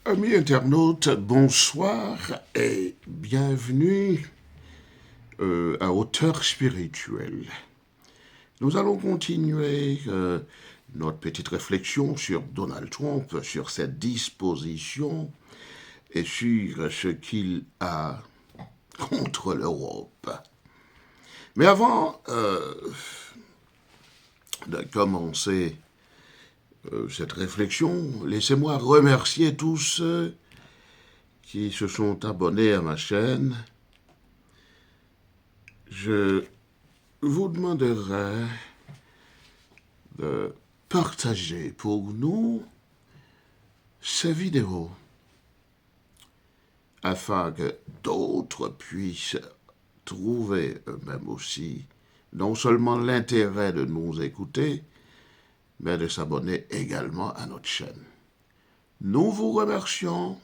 Amis internautes, bonsoir et bienvenue à Hauteur spirituelle. Nous allons continuer notre petite réflexion sur Donald Trump, sur ses dispositions et sur ce qu'il a contre l'Europe. Mais avant de commencer cette réflexion, laissez-moi remercier tous ceux qui se sont abonnés à ma chaîne. Je vous demanderai de partager pour nous ces vidéos afin que d'autres puissent trouver eux-mêmes aussi non seulement l'intérêt de nous écouter, mais de s'abonner également à notre chaîne. Nous vous remercions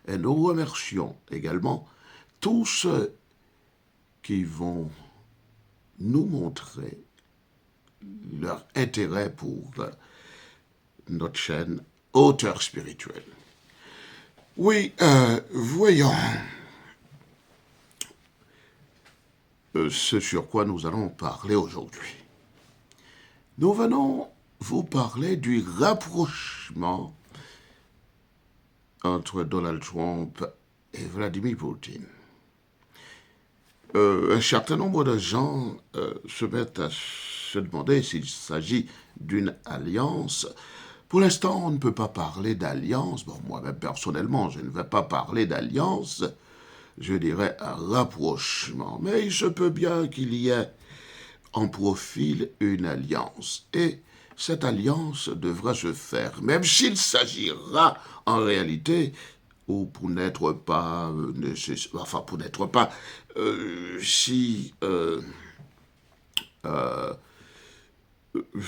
et nous remercions également tous ceux qui vont nous montrer leur intérêt pour notre chaîne Hauteur spirituelle. Oui, voyons ce sur quoi nous allons parler aujourd'hui. Nous venons vous parler du rapprochement entre Donald Trump et Vladimir Poutine. Un certain nombre de gens se mettent à se demander s'il s'agit d'une alliance. Pour l'instant, on ne peut pas parler d'alliance. Bon, moi-même, personnellement, je ne vais pas parler d'alliance. Je dirais un rapprochement. Mais il se peut bien qu'il y ait en profil une alliance. Et cette alliance devra se faire, même s'il s'agira en réalité, ou pour n'être pas, si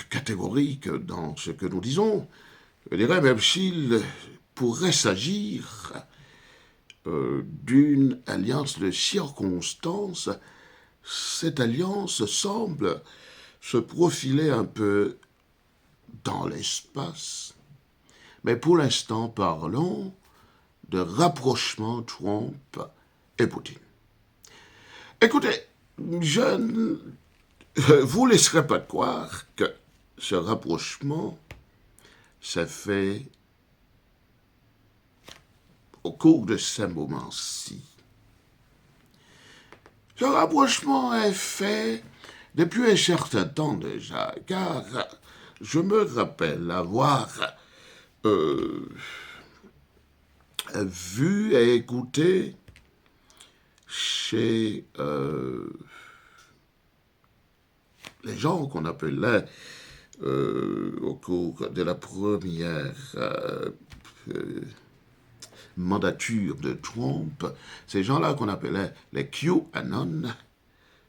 catégorique dans ce que nous disons, je dirais même s'il pourrait s'agir d'une alliance de circonstances, cette alliance semble se profiler un peu dans l'espace. Mais pour l'instant, parlons de rapprochement Trump et Poutine. Écoutez, je ne vous laisserai pas croire que ce rapprochement s'est fait au cours de ces moments-ci. Ce rapprochement est fait depuis un certain temps déjà, car je me rappelle avoir vu et écouté chez les gens qu'on appelait au cours de la première mandature de Trump, ces gens-là qu'on appelait les QAnon,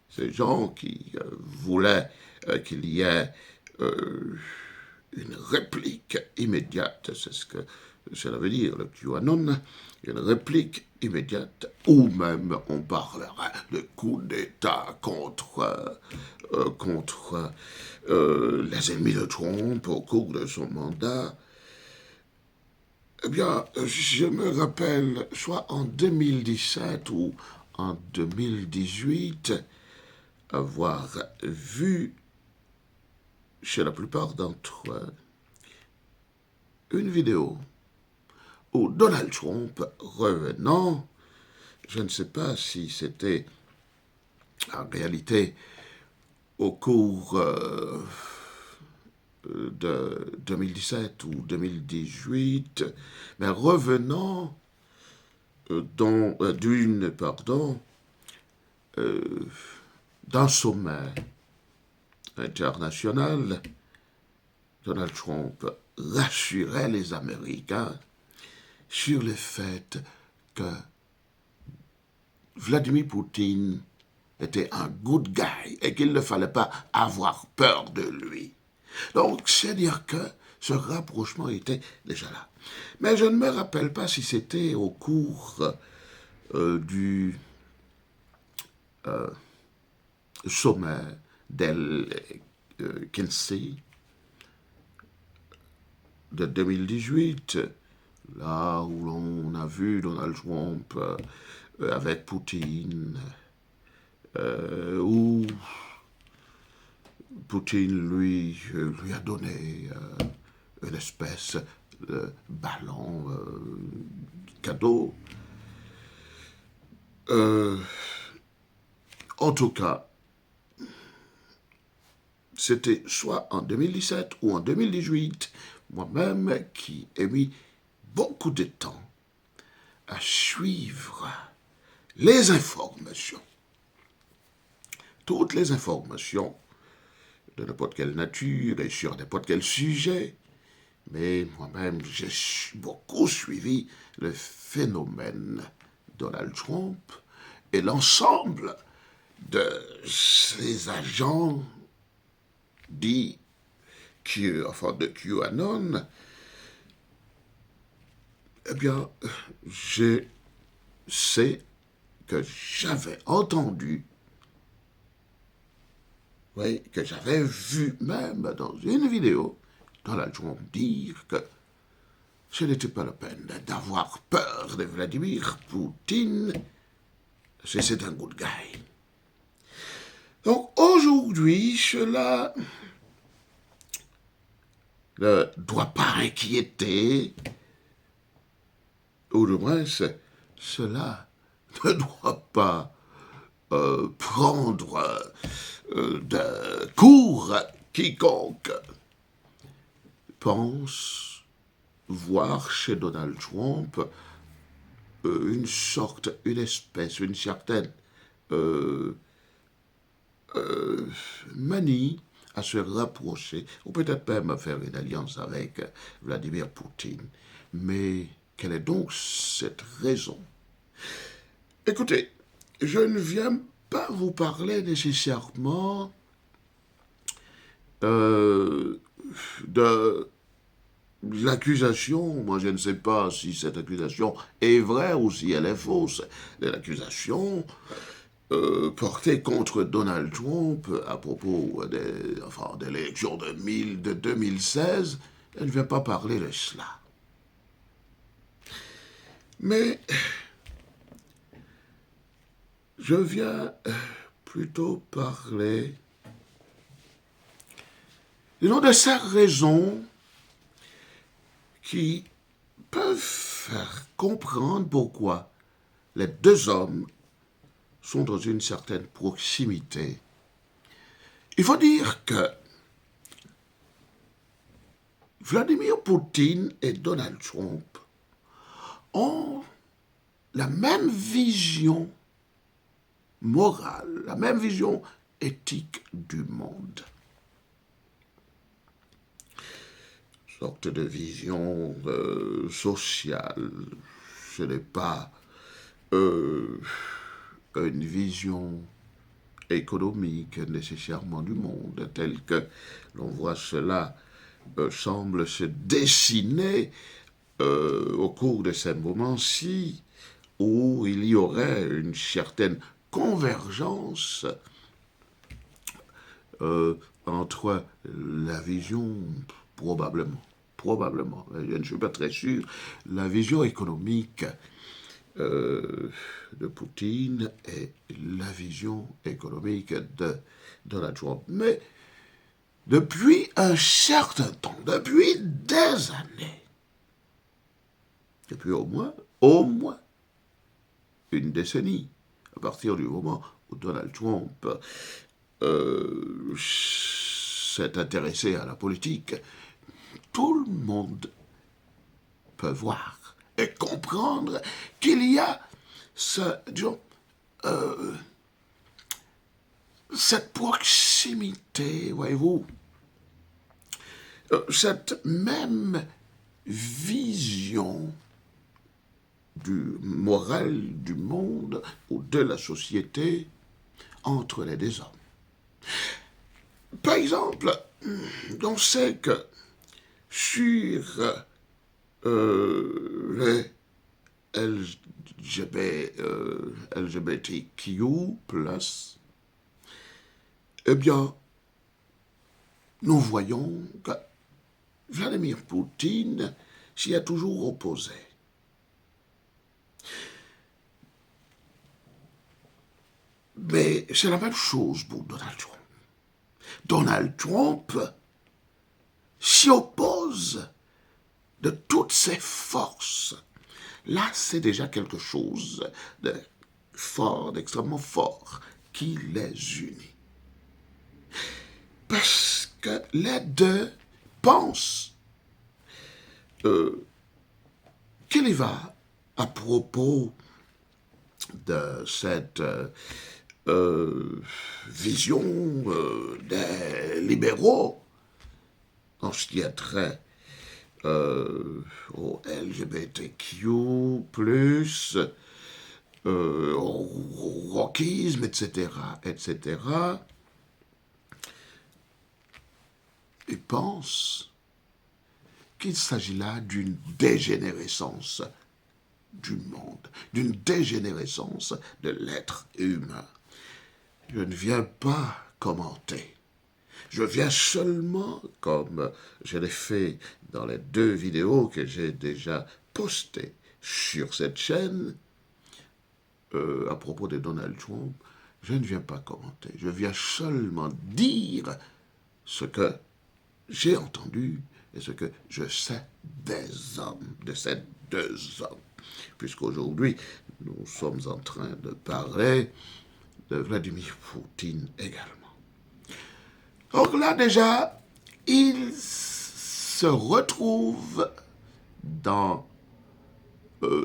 ces gens qui voulaient qu'il y ait une réplique immédiate, c'est ce que cela veut dire, le QAnon, une réplique immédiate, ou même on parlera de coup d'État contre les ennemis de Trump au cours de son mandat. Eh bien, je me rappelle, soit en 2017 ou en 2018, avoir vu chez la plupart d'entre eux une vidéo où Donald Trump revenant, je ne sais pas si c'était en réalité au cours de 2017 ou 2018, mais revenant d'un sommet international, Donald Trump rassurait les Américains sur le fait que Vladimir Poutine était un good guy et qu'il ne fallait pas avoir peur de lui. Donc, c'est dire que ce rapprochement était déjà là. Mais je ne me rappelle pas si c'était au cours du sommet d'Helsinki de 2018 là où l'on a vu Donald Trump avec Poutine, où Poutine lui a donné une espèce de ballon cadeau. En tout cas, c'était soit en 2017 ou en 2018, moi-même qui ai mis beaucoup de temps à suivre les informations, toutes les informations de n'importe quelle nature et sur n'importe quel sujet. Mais moi-même, j'ai beaucoup suivi le phénomène Donald Trump et l'ensemble de ces agents dits de QAnon. Eh bien, je sais que j'avais entendu, oui, que j'avais vu même dans une vidéo, Donald Trump dire que ce n'était pas la peine d'avoir peur de Vladimir Poutine, c'est un good guy. Donc aujourd'hui, cela ne doit pas inquiéter, ou du moins cela ne doit pas prendre de cours quiconque pense voir chez Donald Trump une espèce, une certaine manie à se rapprocher, ou peut-être même à faire une alliance avec Vladimir Poutine. Mais quelle est donc cette raison? Écoutez, je ne viens pas vous parler nécessairement de l'accusation. Moi, je ne sais pas si cette accusation est vraie ou si elle est fausse. L'accusation portée contre Donald Trump à propos de l'élection de 2016, elle ne vient pas parler de cela. Mais je viens plutôt parler d'une de ces raisons qui peuvent faire comprendre pourquoi les deux hommes sont dans une certaine proximité. Il faut dire que Vladimir Poutine et Donald Trump ont la même vision morale, la même vision éthique du monde. Une sorte de vision sociale. Ce n'est pas une vision économique nécessairement du monde, tel que l'on voit cela semble se dessiner au cours de ces moments-ci, où il y aurait une certaine convergence entre la vision, probablement, je ne suis pas très sûr, la vision économique de Poutine et la vision économique de Donald Trump. Mais depuis un certain temps, depuis des années, depuis au moins une décennie, à partir du moment où Donald Trump s'est intéressé à la politique, tout le monde peut voir et comprendre qu'il y a cette proximité, voyez-vous, cette même vision du moral du monde ou de la société entre les deux hommes. Par exemple, on sait que sur les LGBTQ+, eh bien, nous voyons que Vladimir Poutine s'y est toujours opposé. Mais c'est la même chose pour Donald Trump. Donald Trump s'y oppose de toutes ses forces. Là, c'est déjà quelque chose de fort, d'extrêmement fort, qui les unit. Parce que les deux pensent qu'il y va à propos de cette vision des libéraux en ce qui a trait au LGBTQ+, au rockisme, etc., etc., ils pensent qu'il s'agit là d'une dégénérescence du monde, d'une dégénérescence de l'être humain. Je ne viens pas commenter. Je viens seulement, comme je l'ai fait dans les 2 vidéos que j'ai déjà postées sur cette chaîne, à propos de Donald Trump, je ne viens pas commenter. Je viens seulement dire ce que j'ai entendu et ce que je sais des hommes, de ces 2 hommes. Puisqu'aujourd'hui, nous sommes en train de parler de Vladimir Poutine également. Donc là déjà, il se retrouve dans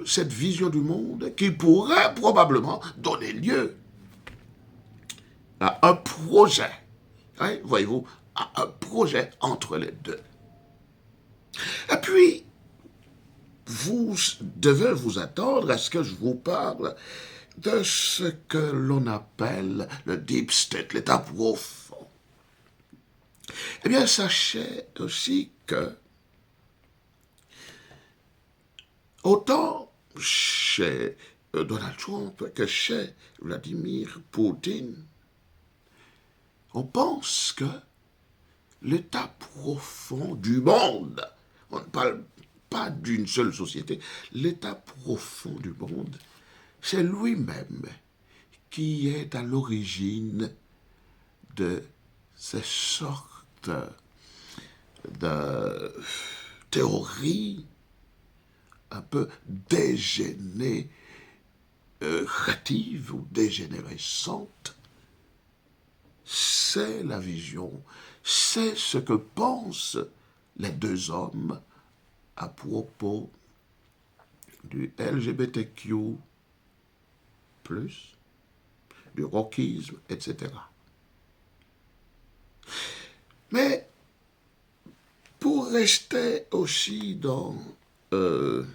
cette vision du monde qui pourrait probablement donner lieu à un projet, hein, voyez-vous, à un projet entre les deux. Et puis, vous devez vous attendre à ce que je vous parle de ce que l'on appelle le deep state, l'état profond. Eh bien, sachez aussi que autant chez Donald Trump que chez Vladimir Poutine, on pense que l'état profond du monde, on ne parle pas d'une seule société, l'état profond du monde, c'est lui-même qui est à l'origine de ces sortes de théories un peu dégénératives ou dégénérescentes. C'est la vision, c'est ce que pensent les 2 hommes à propos du LGBTQ+, du rockisme, etc. Mais pour rester aussi dans la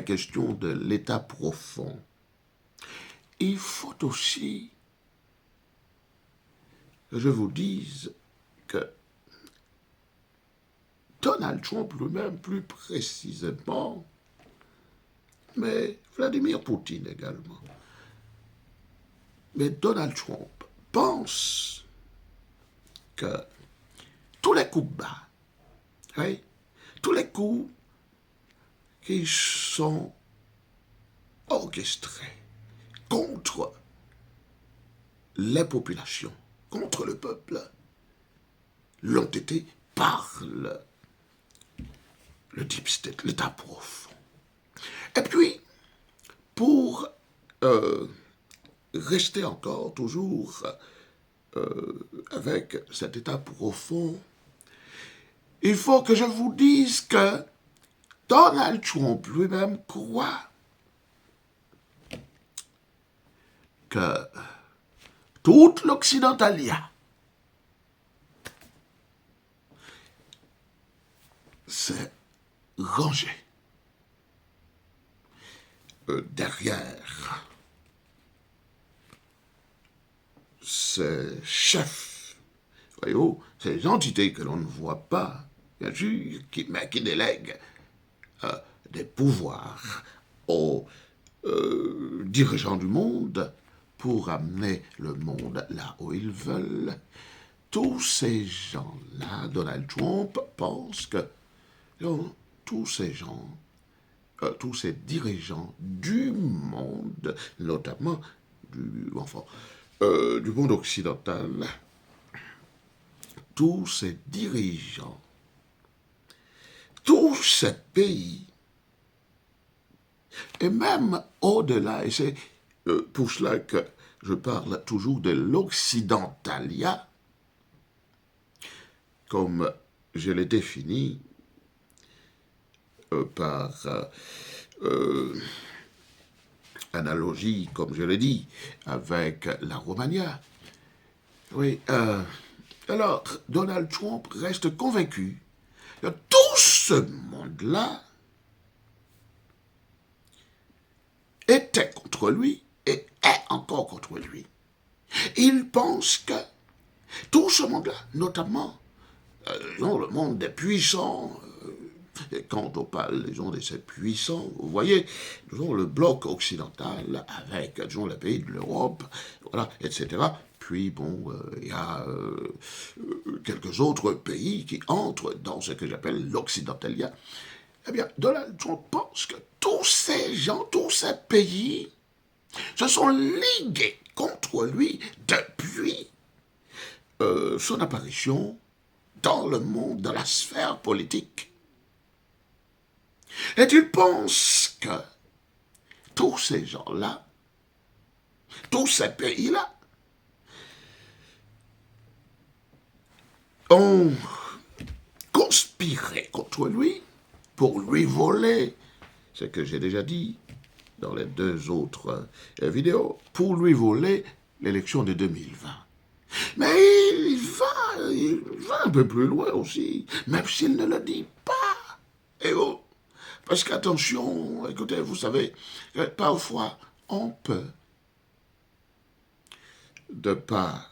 question de l'état profond, il faut aussi que je vous dise que Donald Trump lui-même, plus précisément, mais Vladimir Poutine également, mais Donald Trump pense que tous les coups bas, oui, tous les coups qui sont orchestrés contre les populations, contre le peuple, l'ont été par le deep state, l'état profond. Et puis, pour rester encore toujours avec cet état profond, il faut que je vous dise que Donald Trump lui-même croit que toute l'Occidentalia s'est rangée derrière ces chefs, voyez-vous, ces entités que l'on ne voit pas, bien sûr, mais qui délèguent des pouvoirs aux dirigeants du monde pour amener le monde là où ils veulent. Tous ces gens-là, Donald Trump pense que tous ces gens, tous ces dirigeants du monde, notamment du monde occidental, tous ces dirigeants, tous ces pays, et même au-delà, et c'est pour cela que je parle toujours de l'Occidentalia, comme je l'ai défini par analogie, comme je l'ai dit, avec la Romagna. Oui, alors Donald Trump reste convaincu que tout ce monde-là était contre lui et est encore contre lui. Il pense que tout ce monde-là, notamment le monde des puissants, et quand on parle de ces puissants, vous voyez, le bloc occidental avec les pays de l'Europe, voilà, etc. Puis bon, il y a quelques autres pays qui entrent dans ce que j'appelle l'Occidentalia. Eh bien, Donald Trump pense que tous ces gens, tous ces pays se sont ligués contre lui depuis son apparition dans le monde, dans la sphère politique. Et il pense que tous ces gens-là, tous ces pays-là, ont conspiré contre lui pour lui voler, ce que j'ai déjà dit dans les deux autres vidéos, pour lui voler l'élection de 2020. Mais il va un peu plus loin aussi, même s'il ne le dit pas. Et oh, parce qu'attention, écoutez, vous savez, parfois on peut ne pas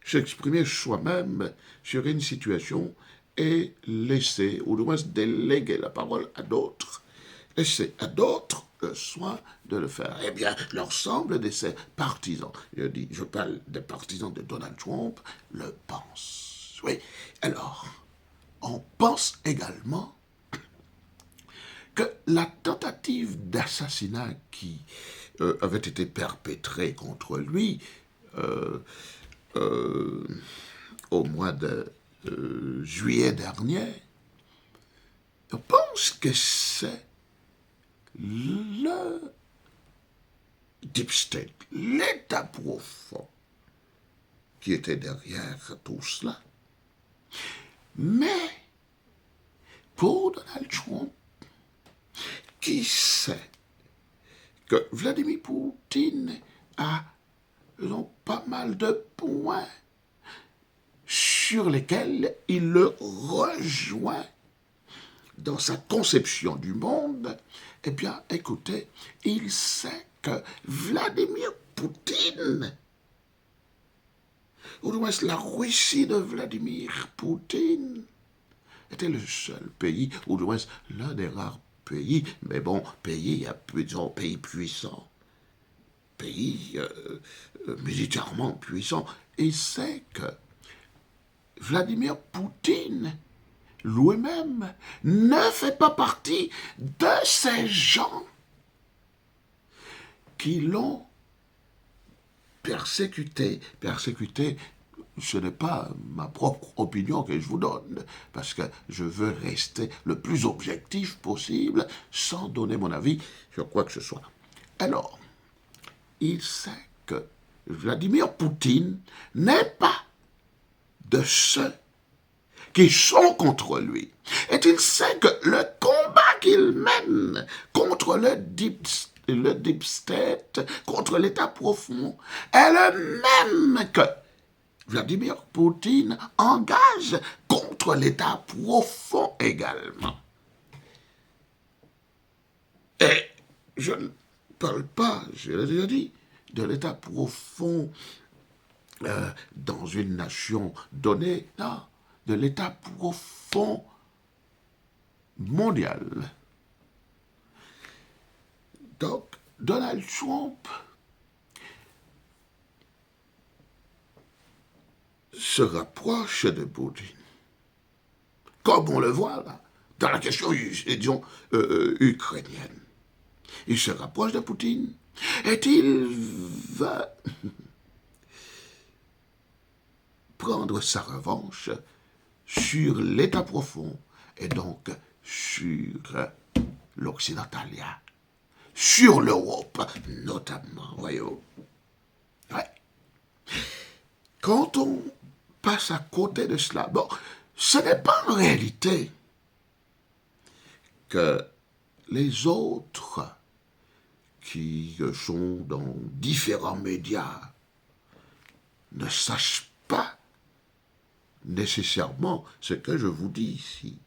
s'exprimer soi-même sur une situation et laisser, ou du moins déléguer la parole à d'autres. Laisser à d'autres le soin de le faire. Eh bien, l'ensemble de ces partisans, je parle des partisans de Donald Trump, le pensent. Oui, alors, on pense également que la tentative d'assassinat qui avait été perpétrée contre lui au mois de juillet dernier, je pense que c'est le deep state, l'État profond qui était derrière tout cela. Mais pour Donald Trump, qui sait que Vladimir Poutine a pas mal de points sur lesquels il le rejoint dans sa conception du monde, eh bien, écoutez, il sait que Vladimir Poutine, ou du moins la Russie de Vladimir Poutine, était le seul pays, ou du moins l'un des rares pays, mais bon, pays puissants, pays militairement puissants, et c'est que Vladimir Poutine lui-même ne fait pas partie de ces gens qui l'ont persécuté. Persécuté, ce n'est pas ma propre opinion que je vous donne, parce que je veux rester le plus objectif possible sans donner mon avis sur quoi que ce soit. Alors, il sait que Vladimir Poutine n'est pas de ceux qui sont contre lui. Et il sait que le combat qu'il mène contre le deep state, contre l'État profond, est le même que Vladimir Poutine engage contre l'État profond également. Et je ne parle pas, je l'ai déjà dit, de l'État profond dans une nation donnée, non, de l'État profond mondial. Donc, Donald Trump se rapproche de Poutine. comme on le voit là, dans la question, disons, ukrainienne. Il se rapproche de Poutine et il va prendre sa revanche sur l'État profond et donc sur l'Occidentalia, sur l'Europe notamment, voyez-vous. Ouais. Quand on passe à côté de cela, bon, ce n'est pas en réalité que les autres qui sont dans différents médias ne sachent pas nécessairement ce que je vous dis ici.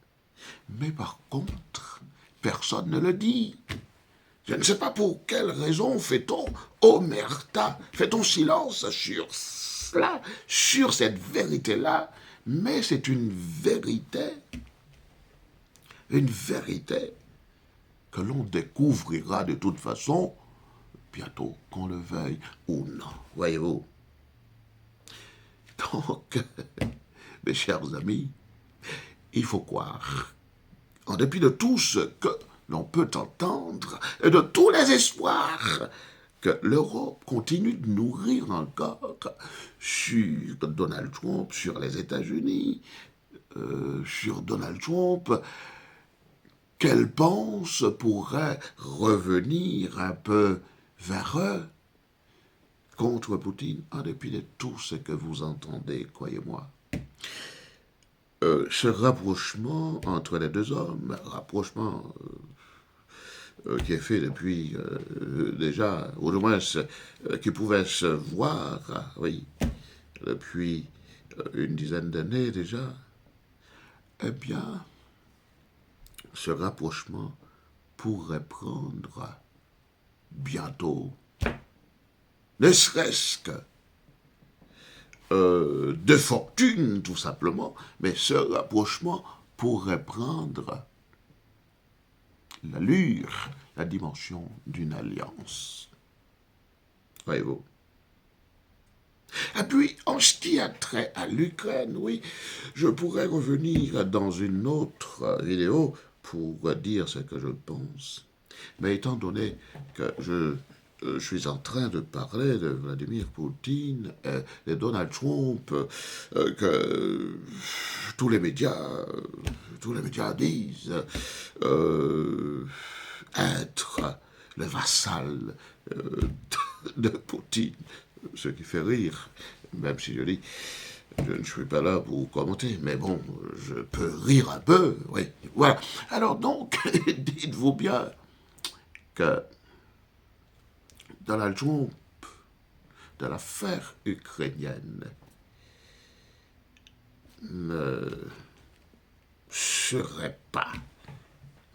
Mais par contre, personne ne le dit. Je ne sais pas pour quelle raison fait-on omerta, fait-on silence sur cela, sur cette vérité-là, mais c'est une vérité que l'on découvrira de toute façon bientôt, qu'on le veuille ou non, voyez-vous. Donc, mes chers amis, il faut croire, en dépit de tout ce que l'on peut entendre et de tous les espoirs que l'Europe continue de nourrir encore sur Donald Trump, sur les États-Unis, sur Donald Trump, qu'elle pense pourrait revenir un peu vers eux contre Poutine, en dépit de tout ce que vous entendez, croyez-moi. Ce rapprochement entre les deux hommes, rapprochement qui est fait depuis déjà, ou du moins qui pouvait se voir, oui, depuis une dizaine d'années déjà, eh bien, ce rapprochement pourrait prendre bientôt, ne serait-ce que de fortune, tout simplement, mais ce rapprochement pourrait prendre l'allure, la dimension d'une alliance. Voyez-vous. Et puis, en ce qui a trait à l'Ukraine, oui, je pourrais revenir dans une autre vidéo pour dire ce que je pense. Mais étant donné que je suis en train de parler de Vladimir Poutine et de Donald Trump, que tous les médias disent être le vassal de Poutine, ce qui fait rire, même si je dis, je ne suis pas là pour commenter, mais bon, je peux rire un peu, oui, voilà. Alors donc, dites-vous bien que Donald Trump, de l'affaire ukrainienne, ne serait pas,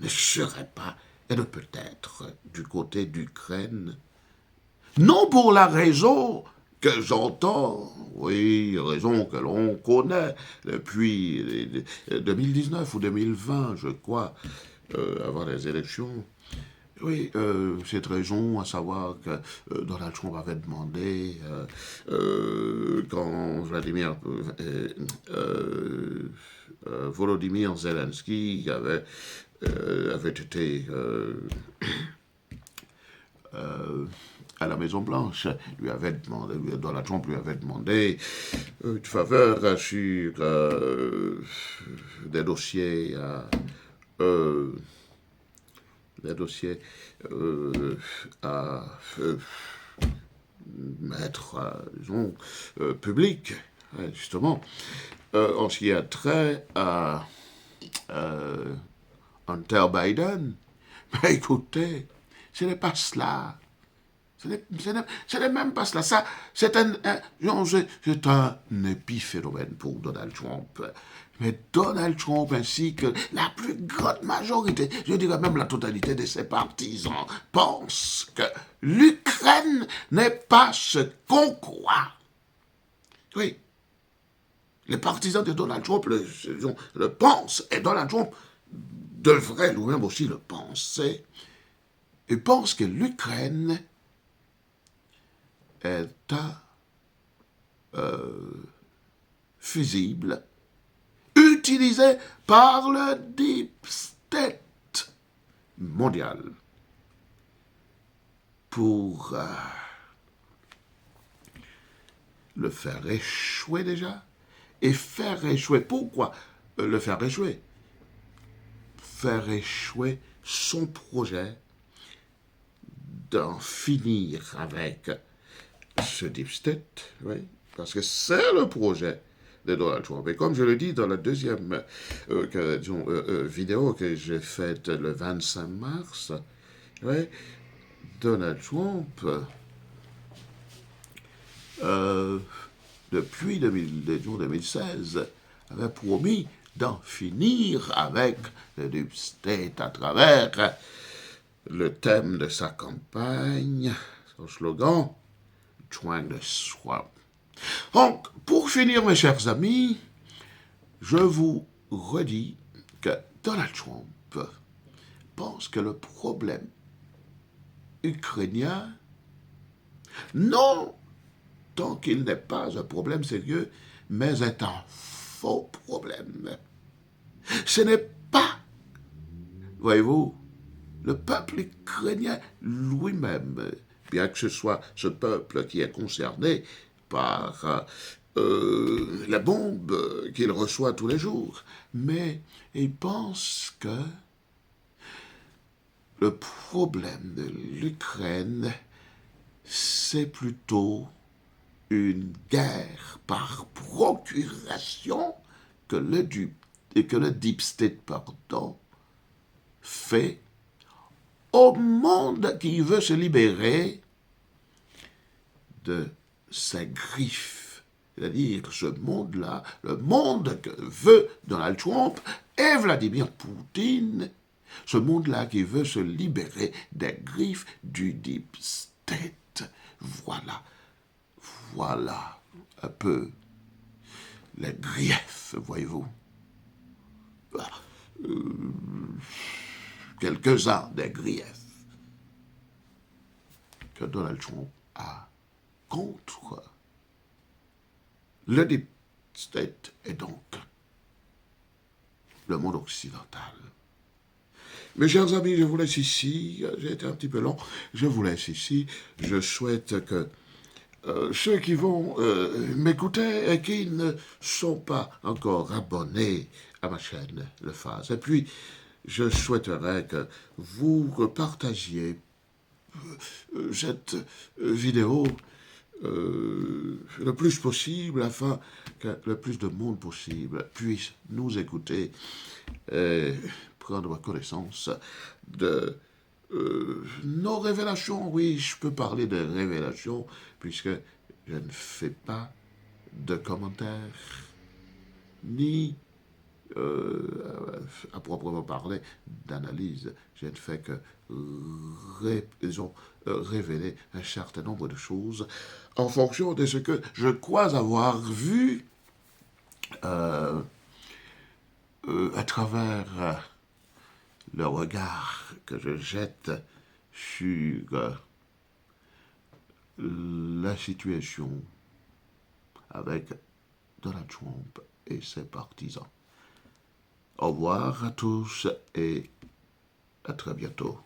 et ne peut être du côté d'Ukraine, non pour la raison que j'entends, oui, raison que l'on connaît depuis 2019 ou 2020, je crois, avant les élections. Oui, cette raison, à savoir que Donald Trump avait demandé, quand Volodymyr Zelensky avait été à la Maison-Blanche, Donald Trump lui avait demandé une faveur sur des dossiers à mettre, disons, public, justement, en ce qui a trait à Hunter Biden. Mais écoutez, ce n'est pas cela. Ce n'est même pas cela. Ça, c'est un épiphénomène pour Donald Trump. Mais Donald Trump ainsi que la plus grande majorité, je dirais même la totalité de ses partisans, pensent que l'Ukraine n'est pas ce qu'on croit. Oui. Les partisans de Donald Trump le pensent, et Donald Trump devrait lui-même aussi le penser, et pense que l'Ukraine est fusible, utilisé par le Deep State mondial pour le faire échouer déjà. Et faire échouer, pourquoi le faire échouer? Faire échouer son projet d'en finir avec ce deep state, oui, parce que c'est le projet de Donald Trump. Et comme je le dis dans la deuxième vidéo que j'ai faite le 25 mars, oui, Donald Trump, depuis 2016, avait promis d'en finir avec le deep state à travers le thème de sa campagne, son slogan, Trying to Swap. Donc, pour finir, mes chers amis, je vous redis que Donald Trump pense que le problème ukrainien, non tant qu'il n'est pas un problème sérieux, mais est un faux problème. Ce n'est pas, voyez-vous, le peuple ukrainien lui-même, bien que ce soit ce peuple qui est concerné par la bombe qu'il reçoit tous les jours, mais il pense que le problème de l'Ukraine, c'est plutôt une guerre par procuration que le Deep State, fait au monde qui veut se libérer de ses griffes. C'est-à-dire ce monde-là, le monde que veut Donald Trump et Vladimir Poutine, ce monde-là qui veut se libérer des griffes du Deep State. Voilà un peu les griefs, voyez-vous. Quelques-uns des griefs que Donald Trump a contre le Deep State et donc le monde occidental. Mes chers amis, je vous laisse ici. J'ai été un petit peu long. Je vous laisse ici. Je souhaite que ceux qui vont m'écouter et qui ne sont pas encore abonnés à ma chaîne le fassent. Et puis, je souhaiterais que vous partagiez cette vidéo le plus possible afin que le plus de monde possible puisse nous écouter et prendre connaissance de nos révélations. Oui, je peux parler de révélations puisque je ne fais pas de commentaires ni à proprement parler d'analyse. Je ne fais que révéler un certain nombre de choses en fonction de ce que je crois avoir vu à travers le regard que je jette sur la situation avec Donald Trump et ses partisans. Au revoir à tous et à très bientôt.